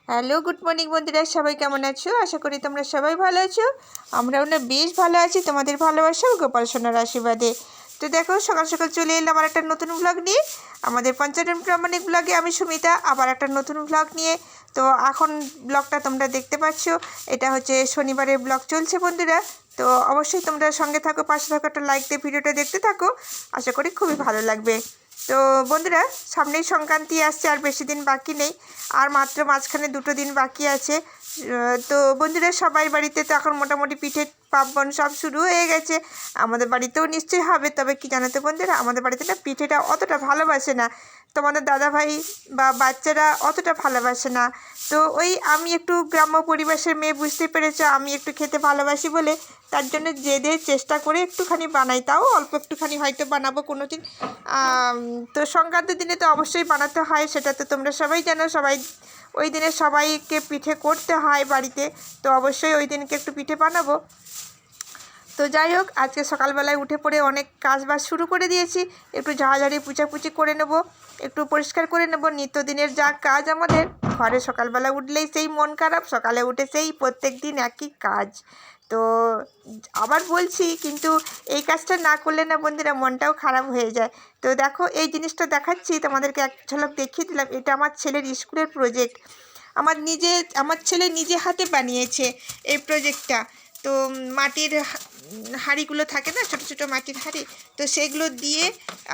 Hello good morning বন্ধুরা, সবাই কেমন আছো? আশা করি তোমরা সবাই ভালো আছো। আমরাও না বেশ ভালো আছি তোমাদের ভালোবাসা ও গোপাল সোনার আশীর্বাদে। তো দেখো, সকাল সকাল চলে এলাম আমার একটা নতুন ব্লগ নিয়ে, আমাদের পঞ্চানন প্রামাণিক ব্লগে। আমি সুমিতা, আবার একটা নতুন ব্লগ নিয়ে। তো এখন ব্লগটা তোমরা দেখতে পাচ্ছ, এটা হচ্ছে শনিবারের ব্লগ চলছে বন্ধুরা। তো অবশ্যই তোমরা সঙ্গে থাকো, পাশে থাকো, একটা লাইক দিয়ে ভিডিওটা দেখতে থাকো, আশা করি খুবই ভালো লাগবে। তো বন্ধুরা, সামনেই সংক্রান্তি আসছে, আর বেশি দিন বাকি নেই, আর মাত্র মাঝখানে 2 দিন বাকি আছে। তো বন্ধুরা, সবাই বাড়িতে তো এখন মোটামুটি পিঠে পার্বণ সব শুরু হয়ে গেছে। আমাদের বাড়িতেও নিশ্চয়ই হবে, তবে কি জানো তো বন্ধুরা, আমাদের বাড়িতে না পিঠেটা অতটা ভালোবাসে না, তোমাদের দাদাভাই বা বাচ্চারা অতটা ভালোবাসে না। তো ওই আমি একটু গ্রাম্য পরিবেশের মেয়ে, বুঝতে পেরেছ, আমি একটু খেতে ভালোবাসি বলে তার জন্য জেদে চেষ্টা করে একটুখানি বানাই, তাও অল্প একটুখানি হয়তো বানাবো কোনো দিন। তো সংক্রান্তির দিনে তো অবশ্যই বানাতে হয়, সেটা তো তোমরা সবাই জানো। সবাই ওই দিনে সবাইকে পিঠে করতে হয় বাড়িতে, তো অবশ্যই ওই দিনকে একটু পিঠে বানাবো। তো যাই হোক, আজকে সকালবেলায় উঠে পড়ে অনেক কাজবাজ শুরু করে দিয়েছি। একটু ঝাড়াঝাড়ি পুচাপুচি করে নেব, একটু পরিষ্কার করে নেব, নিত্যদিনের যা কাজ আমাদের ঘরে। সকালবেলা উঠলেই সেই মন খারাপ, সকালে উঠে সেই প্রত্যেক দিন একই কাজ। তো আবার বলছি, কিন্তু এই কাজটা না করলে না বন্ধুরা মনটাও খারাপ হয়ে যায়। তো দেখো, এই জিনিসটা দেখাচ্ছি তোমাদেরকে, এক ঝলক দেখিয়ে দিলাম। এটা আমার ছেলের স্কুলের প্রজেক্ট, আমার ছেলে নিজে হাতে বানিয়েছে এই প্রজেক্টটা। তো মাটির হাঁড়িগুলো থাকে না, ছোটো ছোটো মাটির হাঁড়ি, তো সেগুলো দিয়ে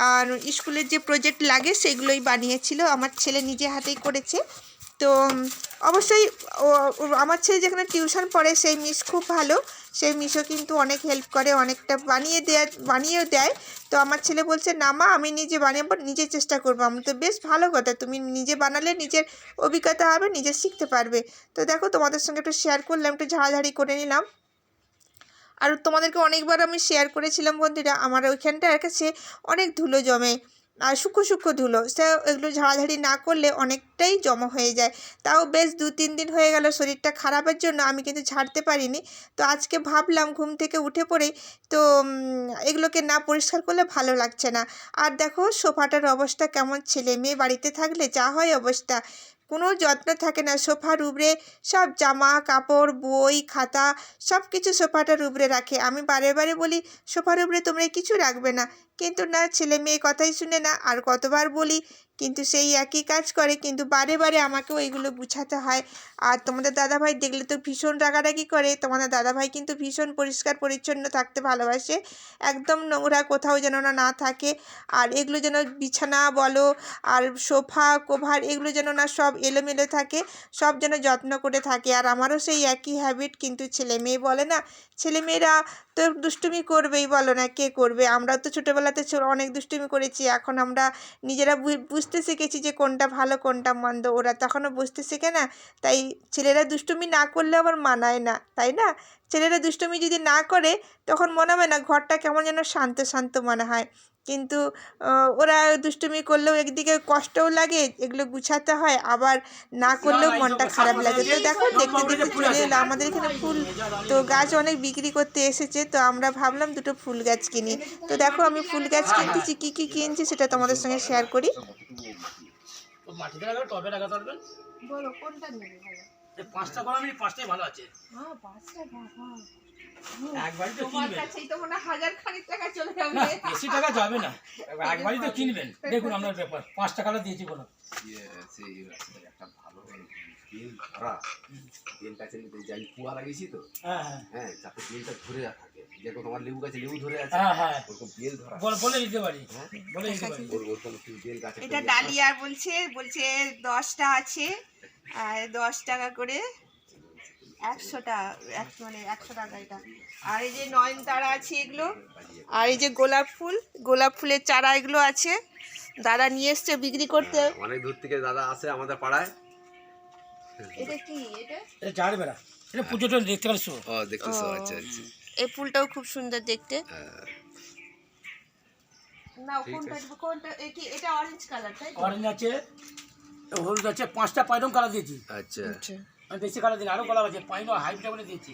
আর স্কুলের যে প্রজেক্ট লাগে সেগুলোই বানিয়েছিল। আমার ছেলে নিজে হাতেই করেছে। তো অবশ্যই আমার ছেলে যেখানে টিউশন পড়ে সেই মিস খুব ভালো, সেই মিসও কিন্তু অনেক হেল্প করে, অনেকটা বানিয়েও দেয়। তো আমার ছেলে বলছে, না মা, আমি নিজে বানাবো, নিজে চেষ্টা করবো। আমি তো বেশ ভালো কথা, তুমি নিজে বানালে নিজের অভিজ্ঞতা হবে, নিজে শিখতে পারবে। তো দেখো, তোমাদের সঙ্গে একটু শেয়ার করলাম, একটু ঝাড়াঝাড়ি করে নিলাম। আর তোমাদেরকে অনেকবার আমি শেয়ার করেছিলাম বন্ধুরা, আমার ওইখানটার কাছে অনেক ধুলো জমে, আর সূক্ষ্ম সূক্ষ্ম ধুলো, সে এগুলো ঝাড়াঝাড়ি না করলে অনেকটাই জমা হয়ে যায়। তাও বেশ 2-3 দিন হয়ে গেল, শরীরটা খারাপের জন্য আমি কিন্তু ঝাড়তে পারিনি। তো আজকে ভাবলাম ঘুম থেকে উঠে পড়েই, তো এগুলোকে না পরিষ্কার করলে ভালো লাগছে না। আর দেখো সোফাটার অবস্থা কেমন, ছেলে মেয়ে বাড়িতে থাকলে যা হয় অবস্থা, কোনো যত্ন থাকে না। সোফার উপরে সব জামা কাপড়, বই খাতা সব কিছু সোফাটার উপরে রাখে। আমি বারে বারে বলি, সোফার উপরে তোমরা কিছু রাখবে না, কিন্তু না, ছেলে মেয়ে কথাই শুনে না। আর কতবার বলি, কিন্তু সেই একই কাজ করে, কিন্তু বারে বারে আমাকেও এইগুলো গুছাতে হয়। আর তোমাদের দাদাভাই দেখলে তো ভীষণ রাগারাগি করে। তোমাদের দাদাভাই কিন্তু ভীষণ পরিষ্কার পরিচ্ছন্ন থাকতে ভালোবাসে, একদম নোংরা কোথাও যেন না থাকে। আর এগুলো যেন বিছানা বলো আর সোফা কভার, এগুলো যেন না সব এলোমেলো থাকে, সব যেন যত্ন করে থাকে। আর আমারও সেই একই হ্যাবিট, কিন্তু ছেলে মেয়ে বলে না, ছেলেমেয়েরা তো দুষ্টুমি করবেই, বলো না, কে করবে? আমরাও তো ছোটোবেলাতে অনেক দুষ্টুমি করেছি, এখন আমরা নিজেরা বুঝতে শিখেছি যে কোনটা ভালো কোনটা মন্দ, ওরা তখনও বুঝতে শেখে না। তাই ছেলেরা দুষ্টুমি না করলে আবার মানায় না, তাই না? ছেলেরা দুষ্টুমি যদি না করে তখন মনে হয় না, ঘরটা কেমন যেন শান্ত শান্ত মনে হয়। কিন্তু ওরা দুষ্টুমি করলেও একদিকে কষ্টও লাগে, এগুলো গুছাতে হয়, আবার না করলেও মনটা খারাপ লাগে। তো দেখো, দেখতে দেখতে চলে এলো আমাদের এখানে ফুল, তো গাছ অনেক বিক্রি করতে এসেছে, তো আমরা ভাবলাম 2টো ফুল গাছ কিনি। তো দেখো, আমি ফুল গাছ কিনতেছি, কী কী কিনছি সেটা তোমাদের সঙ্গে শেয়ার করি। বলো কোনটা নেবে, ভালো? 5টা করা, আমি 5টাই ভালো আছে। হ্যাঁ, 5টা বাবা, একবারই তো তোমার কিনবেন, কাছেই তো মনে হয় 1000 খানিক টাকা চলে যাবে। না বেশি টাকা যাবে না, একবারই তো কিনবেন। দেখুন আপনার ব্যাপার, 5 টাকা দিয়েছি বলো। একটা ভালো বেল ধরা, বেল গাছে যাই কুয়া লাগিয়েছি তো, হ্যাঁ হ্যাঁ হ্যাঁ, যাতে বেলটা ধরে থাকে। যেরকম তোমার লেবু গাছে লেবু ধরে আছে, হ্যাঁ হ্যাঁ, ওরকম বেল ধরা বলে দিতে পারি, বলে দিতে পারি। ওরকম বেল গাছে এটা ডালিয়ার বলছে 10টা আছে, আর 10 টাকা করে, 100টা, মানে 100 টাকা এটা। আর এই যে নয়নতারা আছে এগুলো, আর এই যে গোলাপ ফুলের চারা এগুলো আছে, দাদা নিয়ে এসছে বিক্রি করতে। অনেক দূর থেকে দাদা আসে আমাদের পাড়ায়। এটা কি? এটা ঝাড় বেড়া, এটা পুজোটা দেখতে পাচ্ছ? ও দেখতেছো, আচ্ছা আচ্ছা। এই ফুলটাও খুব সুন্দর দেখতে। হ্যাঁ, না, কোনটা কি? এটা অরেঞ্জ কালার, তাই তো? অরেঞ্জ আছে, হলুদ আছে, 5টা পাইরম কালার দিয়েছি। আচ্ছা আচ্ছা, আমি বেশি কালার দিই, আরও কালার আছে, পাইরম হাইটটা করে দিয়েছি।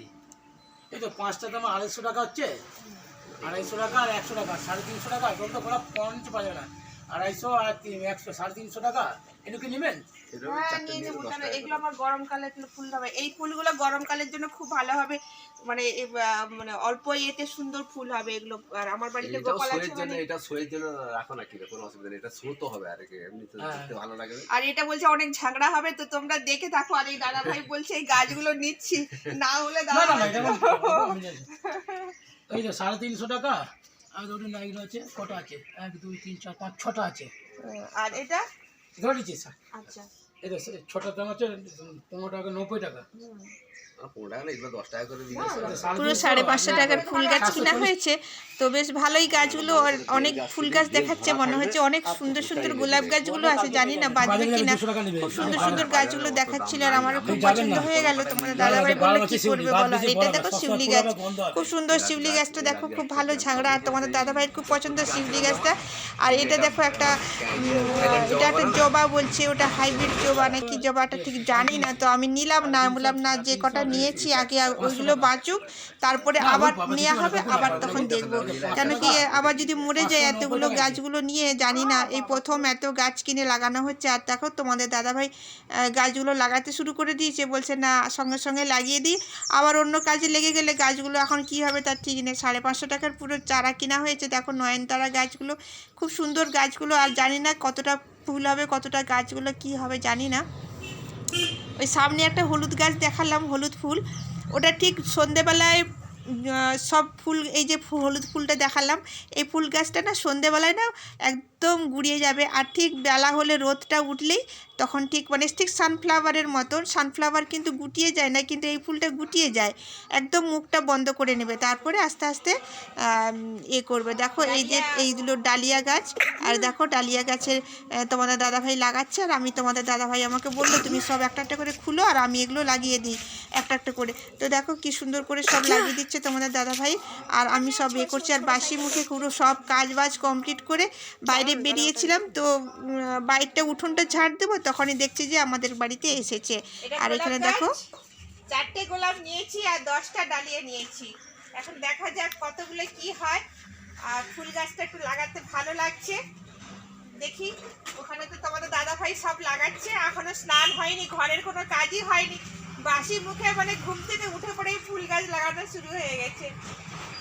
এই তো 5টা দাম 250 টাকা হচ্ছে, 250 টাকা আর 100 টাকা, 350 টাকা। জল তো গোলাপ পঞ্চ পাওয়া যাবে না, 250 আর 100, 350 টাকা। এটা কি নেবেন? এটা হ্যাঁ চারটে নিয়ে নিয়ে নেবো, 10 তাহলে টাকা এগুলো করে। আমার গরমকালে ফুল হবে। এই ফুলগুলো গরমকালের জন্য খুব ভালো হবে, মানে মানে অল্প ইয়েতে সুন্দর ফুল হবে এগুলো। আর আমার বাড়িতে এটাও গোপাল আছে শোয়ের জন্য, মানে। এটা শোয়ের জন্য রাখো না, কি কোনো অসুবিধা নেই, এটা শো তো হবে আর কি, এমনি তো হ্যাঁ। দেখতে ভালো লাগবে। আর এটা বলছে অনেক ঝাগড়া হবে, তো তোমরা দেখে থাকো। আর এই দাদা ভাই বলছে এই গাছগুলো নিচ্ছি, না হলে না দাদা না না, ভাই এটা আমি জানি। এই যে 350 টাকা। আর ধরুন না, এগুলো আছে কটা আছে, 1 2 3 4 5 6টা আছে। আর এটা ধরে নিচ্ছি স্যার, আচ্ছা। এই যে 6টার দাম আছে 15 টাকা 90 টাকা। 15 টাকা না, এগুলো 10 টাকা করে দিলে পুরো 550 টাকার ফুল গাছ কিনা হয়েছে। তো বেশ ভালোই গাছগুলো, অনেক ফুল গাছ দেখাচ্ছে, মনে হচ্ছে অনেক সুন্দর সুন্দর গোলাপ গাছগুলো আছে, জানি না বাজবে কিনা। খুব সুন্দর সুন্দর গাছগুলো দেখাচ্ছিল আর আমারও খুব পছন্দ হয়ে গেল। তোমাদের দাদাভাই বললো কি করবে বলো। আর এটা দেখো শিউলি গাছ, খুব সুন্দর শিউলি গাছটা দেখো, খুব ভালো ঝাগড়া। আর তোমাদের দাদাভাইয়ের খুব পছন্দ শিউলি গাছটা। আর এটা দেখো একটা এটা একটা জবা বলছে, ওটা হাইব্রিড জবা নাকি জবাটা ঠিক জানি না। তো আমি নিলাম না, বললাম না, যে কটা নিয়েছি আগে ওইগুলো বাঁচুক, তারপরে আবার নেওয়া হবে, আবার তখন দেখবো। কেন কি আবার যদি মরে যায় এতগুলো গাছগুলো নিয়ে, জানি না, এই প্রথম এত গাছ কিনে লাগানো হচ্ছে। আর দেখো তোমাদের দাদাভাই গাছগুলো লাগাতে শুরু করে দিয়েছে, বলছে না সঙ্গে সঙ্গে লাগিয়ে দিই, আবার অন্য কাজে লেগে গেলে গাছগুলো এখন কী হবে তার ঠিক নেই। 550 টাকার পুরো চারা কিনা হয়েছে। দেখো নয়নতারা গাছগুলো, খুব সুন্দর গাছগুলো। আর জানি না কতটা ফুল হবে, কতটা গাছগুলো কি হবে জানি না। ওই সামনে একটা হলুদ গাছ দেখালাম, হলুদ ফুল, ওটা ঠিক সন্ধেবেলায় সব ফুল, এই যে হলুদ ফুলটা দেখালাম, এই ফুল গাছটা না সন্ধেবেলায় না একদম গুড়িয়ে যাবে। আর ঠিক বেলা হলে রোদটা উঠলেই তখন ঠিক মানে ঠিক সানফ্লাওয়ারের মতন, সানফ্লাওয়ার কিন্তু গুটিয়ে যায় না, কিন্তু এই ফুলটা গুটিয়ে যায়, একদম মুখটা বন্ধ করে নেবে, তারপরে আস্তে আস্তে করবে। দেখো এই যে এইগুলো ডালিয়া গাছ। আর দেখো ডালিয়া গাছের তোমাদের দাদাভাই লাগাচ্ছে, আর আমি তোমাদের দাদাভাই আমাকে বললো তুমি সব একটা একটা করে খুলো আর আমি এগুলো লাগিয়ে দিই একটা একটা করে। তো দেখো কি সুন্দর করে সব লাগিয়ে দিচ্ছে তোমাদের দাদাভাই, আর আমি সব করছি। আর বাসি মুখে পুরো সব কাজ বাজ কমপ্লিট করে বাইরে বেরিয়েছিলাম। তো বাইরটা উঠোনটা ঝাড় দেবো, তখনই দেখছি যে আমাদের বাড়িতে এসেছে। আর এখানে দেখো 4টে গোলাপ নিয়েছি আর 10টা ডালিয়া নিয়েছি। এখন দেখা যাক কতগুলো কি হয়। আর ফুল গাছটা একটু লাগাতে ভালো লাগছে, দেখি। ওখানে তো তোমাদের দাদাভাই সব লাগাচ্ছে, এখনো স্নান হয়নি, ঘরের কোনো কাজই হয়নি, বাসি মুখে মানে ঘুম থেকে উঠে পড়েই ফুল গাছ লাগানো শুরু হয়ে গেছে।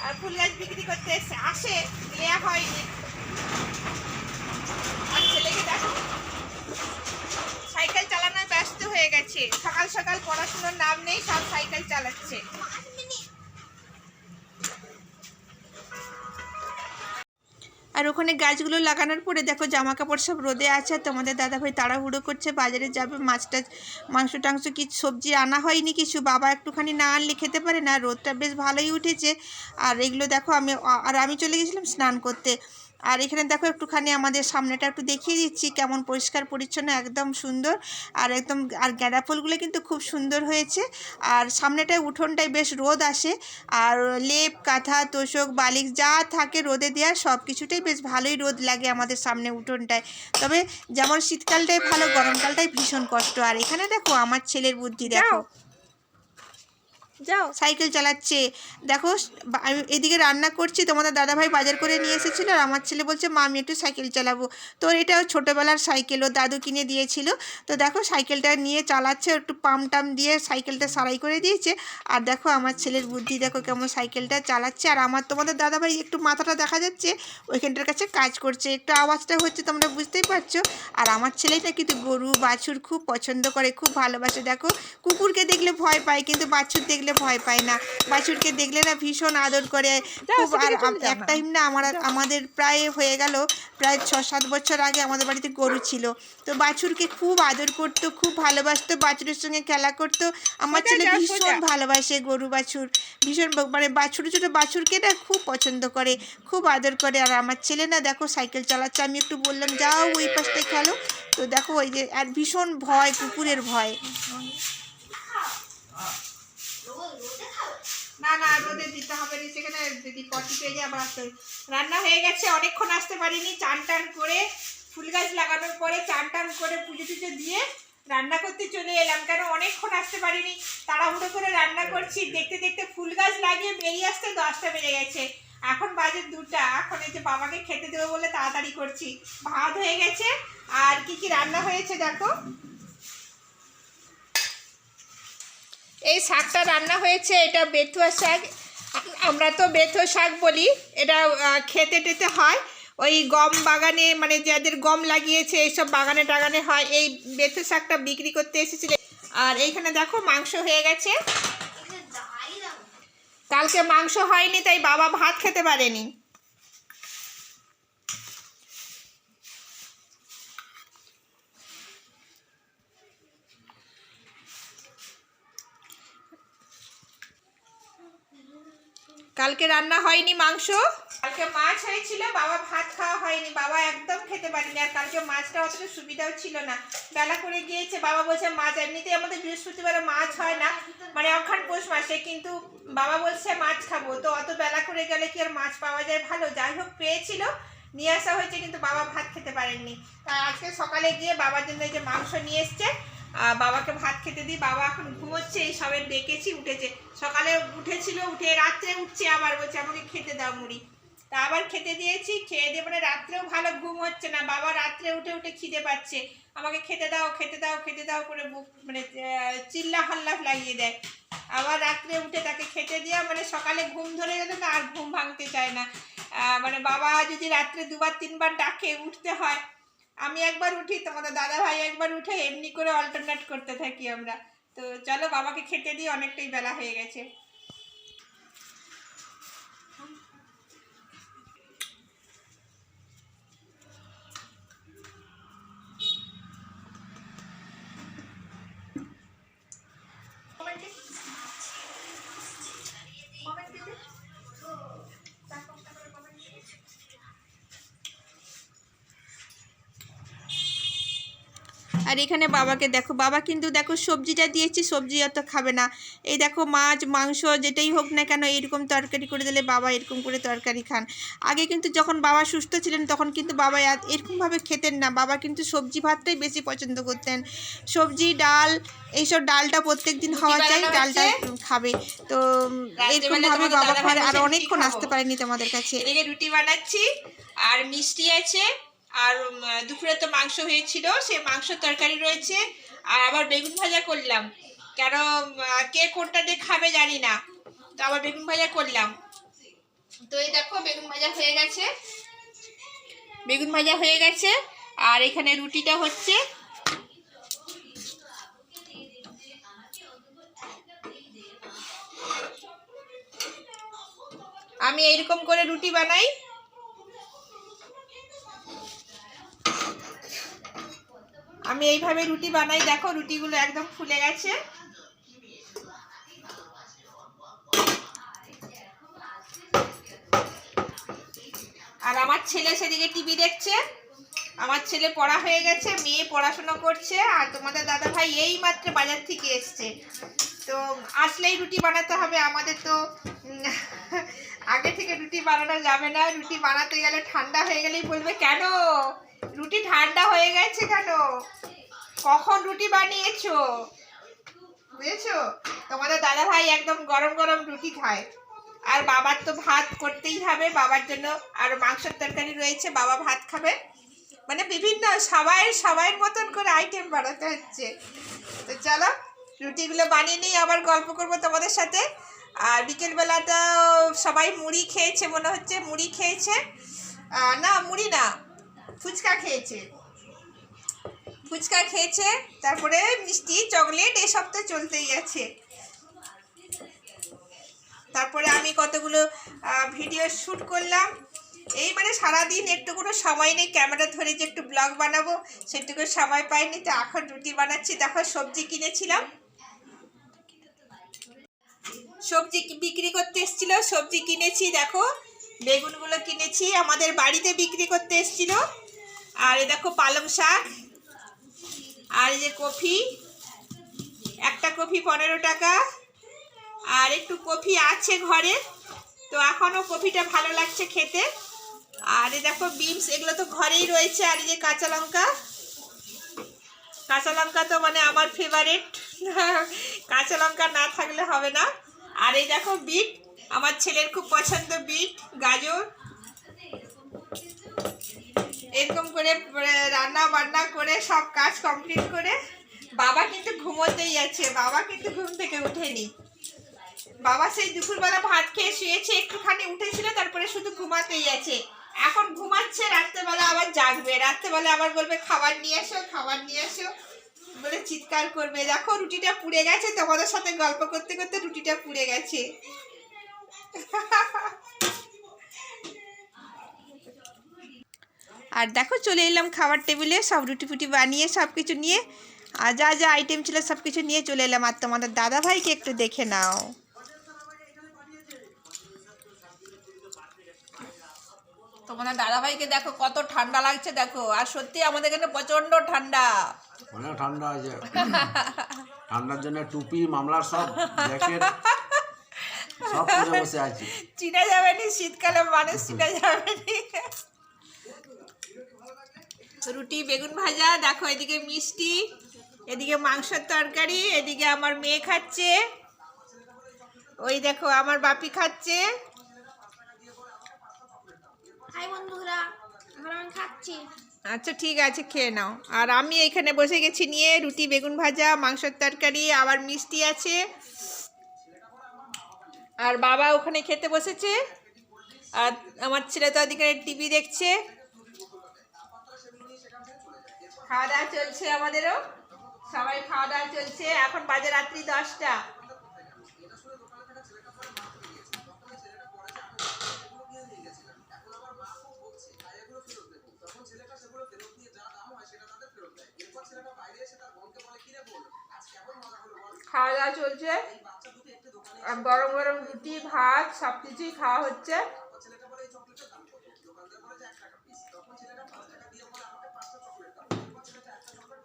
আর ফুল গাছ বিক্রি করতে আসে, নেওয়া হয়নি। আর ছেলেকে দেখো সাইকেল চালানোয় ব্যস্ত হয়ে গেছে, সকাল সকাল পড়াশোনার নাম নেই, সব সাইকেল চালাচ্ছে। আর ওখানে গাছগুলো লাগানোর পরে দেখো জামা কাপড় সব রোদে আছে। আর তোমাদের দাদাভাই তাড়াহুড়ো করছে, বাজারে যাবে, মাংস টাংস কি সবজি আনা হয়নি কিছু, বাবা একটুখানি না আনলে খেতে পারে না। রোদটা বেশ ভালোই উঠেছে। আর এগুলো দেখো আমি চলে গেছিলাম স্নান করতে। আর এখানে দেখো একটুখানি আমাদের সামনেটা একটু দেখিয়ে দিচ্ছি, কেমন পরিষ্কার পরিচ্ছন্ন, একদম সুন্দর। আর একদম আর গাঁদা ফুলগুলো কিন্তু খুব সুন্দর হয়েছে। আর সামনেটায় উঠোনটায় বেশ রোদ আসে। আর লেপ কাঁথা তোষক বালিশ যা থাকে রোদে দেওয়া, সব কিছুটাই বেশ ভালোই রোদ লাগে আমাদের সামনে উঠোনটায়। তবে যেমন শীতকালটাই ভালো, গরমকালটাই ভীষণ কষ্ট। আর এখানে দেখো আমার ছেলের বুদ্ধি, দেখো যাও সাইকেল চালাচ্ছে। দেখো আমি এদিকে রান্না করছি, তোমাদের দাদাভাই বাজার করে নিয়ে এসেছিলো, আর আমার ছেলে বলছে মা আমি একটু সাইকেল চালাবো। তো এটাও ছোটোবেলার সাইকেল, ও দাদু কিনে দিয়েছিল। তো দেখো সাইকেলটা নিয়ে চালাচ্ছে, একটু পাম টাম দিয়ে সাইকেলটা সারাই করে দিয়েছে। আর দেখো আমার ছেলের বুদ্ধি, দেখো কেমন সাইকেলটা চালাচ্ছে। আর আমার তোমাদের দাদাভাই একটু মাথাটা দেখা যাচ্ছে ওইখানটার কাছে কাজ করছে, একটু আওয়াজটা হচ্ছে তোমরা বুঝতেই পারছো। আর আমার ছেলেটা কিন্তু গরু বাছুর খুব পছন্দ করে, খুব ভালোবাসে। দেখো কুকুরকে দেখলে ভয় পায়, কিন্তু বাছুর দেখলে ভয় পায় না, বাছুরকে দেখলে না ভীষণ আদর করে খুব। আর এক টাইম না আমাদের প্রায় হয়ে গেল, প্রায় 6-7 বছর আগে আমাদের বাড়িতে গরু ছিল। তো বাছুরকে খুব আদর করতো, খুব ভালোবাসতো, বাছুরের সঙ্গে খেলা করতো। আমার ছেলে ভীষণ ভালোবাসে গরু বাছুর, ভীষণ মানে ছোটো ছোটো বাছুরকে না খুব পছন্দ করে, খুব আদর করে। আর আমার ছেলে না দেখো সাইকেল চালাচ্ছে, আমি একটু বললাম যাও ওই পাশটায় খেলো। তো দেখো ওই যে, আর ভীষণ ভয়, কুকুরের ভয়। না না রোদে দিতে হবে না, সেখানে যদি পটি পেয়ে যায় আবার আসতে। রান্না হয়ে গেছে, অনেকক্ষণ আসতে পারিনি, চান টান করে ফুল গাছ লাগানোর পরে চান টান করে পুজো টুজো দিয়ে রান্না করতে চলে এলাম। কেন অনেকক্ষণ আসতে পারিনি, তাড়াহুড়ো করে রান্না করছি, দেখতে দেখতে ফুল গাছ লাগিয়ে বেরিয়ে আসতে 10টা বেজে গেছে। এখন বাজে 2টা। এখন এই যে বাবাকে খেতে দেবো বলে তাড়াতাড়ি করছি। ভাত হয়ে গেছে, আর কি কি রান্না হয়েছে দেখো। এই শাকটা রান্না হয়েছে, এটা বেথুয়া শাক। আমরা তো বেথুয়া শাক বলি। এটা খেতে টেতে হয় ওই গম বাগানে, মানে যাদের গম লাগিয়েছে এইসব বাগানে টাগানে হয়। এই বেথুয়া শাকটা বিক্রি করতে এসেছিল। আর এইখানে দেখো মাংস হয়ে গেছে। কালকে মাংস হয়নি তাই বাবা ভাত খেতে পারেনি। কালকে রান্না হয়নি মাংস, কালকে মাছ হয়েছিল, বাবা ভাত খাওয়া হয়নি, বাবা একদম খেতে পারেনি। আর কালকে মাছটা অতটা সুবিধাও ছিল না, বেলা করে গিয়েছে। বাবা বলছে মাছ, এমনিতেই আমাদের বৃহস্পতিবারে মাছ হয় না, মানে অঘ্রাণ পৌষ মাসে, কিন্তু বাবা বলছে মাছ খাবো, তো অত বেলা করে গেলে কি আর মাছ পাওয়া যায় ভালো। যাই হোক পেয়েছিল, নিয়ে আসা হয়েছে, কিন্তু বাবা ভাত খেতে পারেননি। তাই আজকে সকালে গিয়ে বাবার জন্য এই যে মাংস নিয়ে এসছে, বাবাকে ভাত খেতে দিই। বাবা এখন ঘুমোচ্ছে, এই সবে ডেকেছি, উঠেছে। সকালে উঠেছিল, উঠে রাত্রে উঠছে, আবার বলছে আমাকে খেতে দাও মুড়ি। তা আবার খেতে দিয়েছি, খেয়ে দিয়ে মানে রাত্রেও ভালো ঘুম হচ্ছে না। বাবা রাত্রে উঠে উঠে খিদে পাচ্ছে, আমাকে খেতে দাও খেতে দাও খেতে দাও করে বুক মানে চিল্লা হাল্লা লাগিয়ে দেয়। আবার রাত্রে উঠে তাকে খেতে দেওয়া মানে সকালে ঘুম ধরে গেলে না আর ঘুম ভাঙতে চায় না। মানে বাবা যদি রাত্রে দুবার তিনবার ডাকে উঠতে হয়। আমি একবার উঠি, তোমাদের দাদা ভাই একবার উঠে, এমনি করে অল্টারনেট করতে থাকি আমরা। তো চলো বাবাকে খেতে দিই, অনেকটাই বেলা হয়ে গেছে। আর এখানে বাবাকে দেখো, বাবা কিন্তু দেখো সবজিটা দিয়েছি, সবজি অত খাবে না। এই দেখো মাছ মাংস যেটাই হোক না কেন এরকম তরকারি করে দিলে বাবা এরকম করে তরকারি খান। আগে কিন্তু যখন বাবা সুস্থ ছিলেন তখন কিন্তু বাবা এরকমভাবে খেতেন না। বাবা কিন্তু সবজি ভাতটাই বেশি পছন্দ করতেন, সবজি ডাল, এইসব ডালটা প্রত্যেক দিন হওয়া চাই, ডালটা খাবে। তো এরকমভাবে বাবা খাওয়ার আর অনেকক্ষণ আসতে পারেনি তোমাদের কাছে। এদিকে রুটি বানাচ্ছি আর মিষ্টি আছে, আর দুপুরে তো মাংস হয়েছিল, সে মাংস তরকারি রয়েছে, আর আবার বেগুন ভাজা করলাম। কেন কে কোনটা দিয়ে খাবে জানি না, তো আবার বেগুন ভাজা করলাম। তো এই দেখো বেগুন ভাজা হয়ে গেছে, বেগুন ভাজা হয়ে গেছে। আর এখানে রুটিটা হচ্ছে। আমি এইরকম করে রুটি বানাই। আমি এইভাবে রুটি বানাই, দেখো রুটিগুলো একদম ফুলে গেছে। আর আমার ছেলে সেদিকে টিভি দেখছে, আমার ছেলে পড়া হয়ে গেছে, মেয়ে পড়াশোনা করছে। আর তোমাদের দাদা ভাই এই মাত্র বাজার থেকে এসছে, তো আসলেই রুটি বানাতে হবে আমাদের। তো আগে থেকে রুটি বানানো যাবে না, রুটি বানাতে গেলে ঠান্ডা হয়ে গেলেই বলবে কেন রুটি ঠান্ডা হয়ে গেছে কেন, কখন রুটি বানিয়েছো, বুঝেছো? তোমাদের দাদা ভাই একদম গরম গরম রুটি খায়। আর বাবার তো ভাত করতেই হবে বাবার জন্য, আর মাংসের তরকারি রয়েছে, বাবা ভাত খাবে। মানে বিভিন্ন সবাইয়ের মতন করে আইটেম বানাতে হচ্ছে। তো চলো রুটিগুলো বানিয়ে নিই, আবার গল্প করবো তোমাদের সাথে। আর বিকেলবেলাটা সবাই মুড়ি খেয়েছে মনে হচ্ছে, মুড়ি খেয়েছে, না মুড়ি না, ফুচকা খেয়েছে, ফুচকা খেয়েছে, তারপরে মিষ্টি চকলেট এসব তো চলতেই আছে। তারপরে আমি কতগুলো ভিডিও শ্যুট করলাম। এই মানে সারাদিন একটু কোনো সময় নেই, ক্যামেরা ধরে যে একটু ব্লগ বানাবো সেটুকু সময় পাইনি। তো এখন রুটি বানাচ্ছি। দেখো সবজি কিনেছিলাম, সবজি বিক্রি করতে এসেছিল, সবজি কিনেছি। দেখো বেগুনগুলো কিনেছি, আমাদের বাড়িতে বিক্রি করতে এসেছিল। আর এই দেখো পালং শাক, আর এই যে কফি, একটা কফি 15 টাকা। আর একটু কফি আছে ঘরে, তো এখনও কফিটা ভালো লাগছে খেতে। আর এই দেখো বিনস, এগুলো তো ঘরেই রয়েছে। আর এই যে কাঁচা লঙ্কা, কাঁচা লঙ্কা তো মানে আমার ফেভারিট, কাঁচা লঙ্কা না থাকলে হবে না। আর এই দেখো বিট, আমার ছেলের খুব পছন্দ বিট, গাজর। এরকম করে রান্না বান্না করে সব কাজ কমপ্লিট করে বাবা কিন্তু ঘুমোতেই আছে, বাবা কিন্তু ঘুম থেকে উঠেনি। বাবা সেই দুপুরবেলা ভাত খেয়ে শুয়েছে, একটুখানি উঠেছিল, তারপরে শুধু ঘুমাতেই আছে। এখন ঘুমাচ্ছে, রাত্রেবেলা আবার জাগবে, রাত্রেবেলা আবার বলবে খাবার নিয়ে এসো, খাবার নিয়ে এসো বলে চিৎকার করবে। দেখো রুটিটা পুড়ে গেছে, তোমাদের সাথে গল্প করতে করতে রুটিটা পুড়ে গেছে। আর দেখো চলে এলাম খাবার টেবিলে, সব রুটি ফুটি বানিয়ে সব কিছু নিয়ে, আর যা যা আইটেম ছিল সব কিছু নিয়ে চলে এলাম। আর তোমাদের দাদা ভাইকে একটু দেখে নাও। তোমাদের দাদা ভাইকে দেখো কত ঠান্ডা লাগছে দেখো, আর সত্যি আমাদের এখানে প্রচন্ড ঠান্ডা। অনেক ঠান্ডা আছে। ঠান্ডার জন্য টুপি মামলার সব জ্যাকেট সব পরে বসে আছি। চিনা যাবে নি, শীতকালে মানুষ চিনা যাবে নি। রুটি বেগুন ভাজা, দেখো এদিকে মিষ্টি, এদিকে মাংসের তরকারি, এদিকে আমার মেয়ে খাচ্ছে, ওই দেখো আমার বাপি খাচ্ছে। হাই বন্ধুরা, এখন আমি খাচ্ছি। আচ্ছা ঠিক আছে, খেয়ে নাও। আর আমি এখানে বসে গেছি নিয়ে রুটি বেগুন ভাজা, মাংসের তরকারি, আবার মিষ্টি আছে। আর বাবা ওখানে খেতে বসেছে, আর আমার ছেলে তো ওদিকে টিভি দেখছে। খাওয়া দাওয়া চলছে, আমাদেরও সবাই খাওয়া দাওয়া চলছে। এখন বাজে রাত্রি 10টা। খাওয়া দাওয়া চলছে, আর গরম গরম রুটি ভাত সব কিছুই খাওয়া হচ্ছে।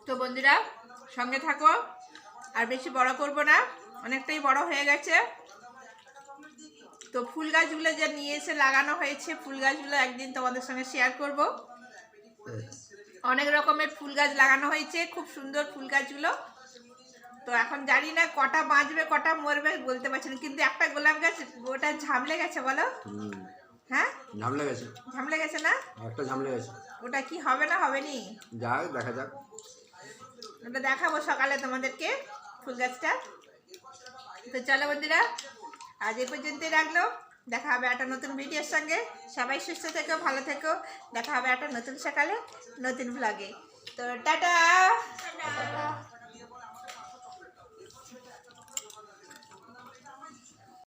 তো বন্ধুরা সঙ্গে থাকো, আর বেশি বড় করব না, অনেকটাই বড় হয়ে গেছে। তো ফুল গাছগুলো যে নিয়ে এসে লাগানো হয়েছে, ফুল গাছগুলো একদিন তোমাদের সঙ্গে শেয়ার করব। অনেক রকমের ফুল গাছ লাগানো হয়েছে, খুব সুন্দর ফুল গাছগুলো। তো এখন জানি না কটা বাঁচবে কটা মরবে বলতে পারছি না, কিন্তু একটা গোলাপ গাছ ওটা ঝামলে গেছে, বলো হ্যাঁ ঝামলে গেছে, ঝামলে গেছে না, একটা ঝামলে গেছে। ওটা কি হবে না হবে নি, যাক দেখা যাক। ওটা দেখাবো সকালে তোমাদেরকে ফুল গাছটা। তো চলো বন্ধুরা, আজ এই পর্যন্তই রাখলো। দেখা হবে একটা নতুন ভিডিওর সঙ্গে। সবাই সুস্থ থেকো, ভালো থেকো। দেখা হবে একটা নতুন সকালে নতুন ব্লগে। তো টাটা।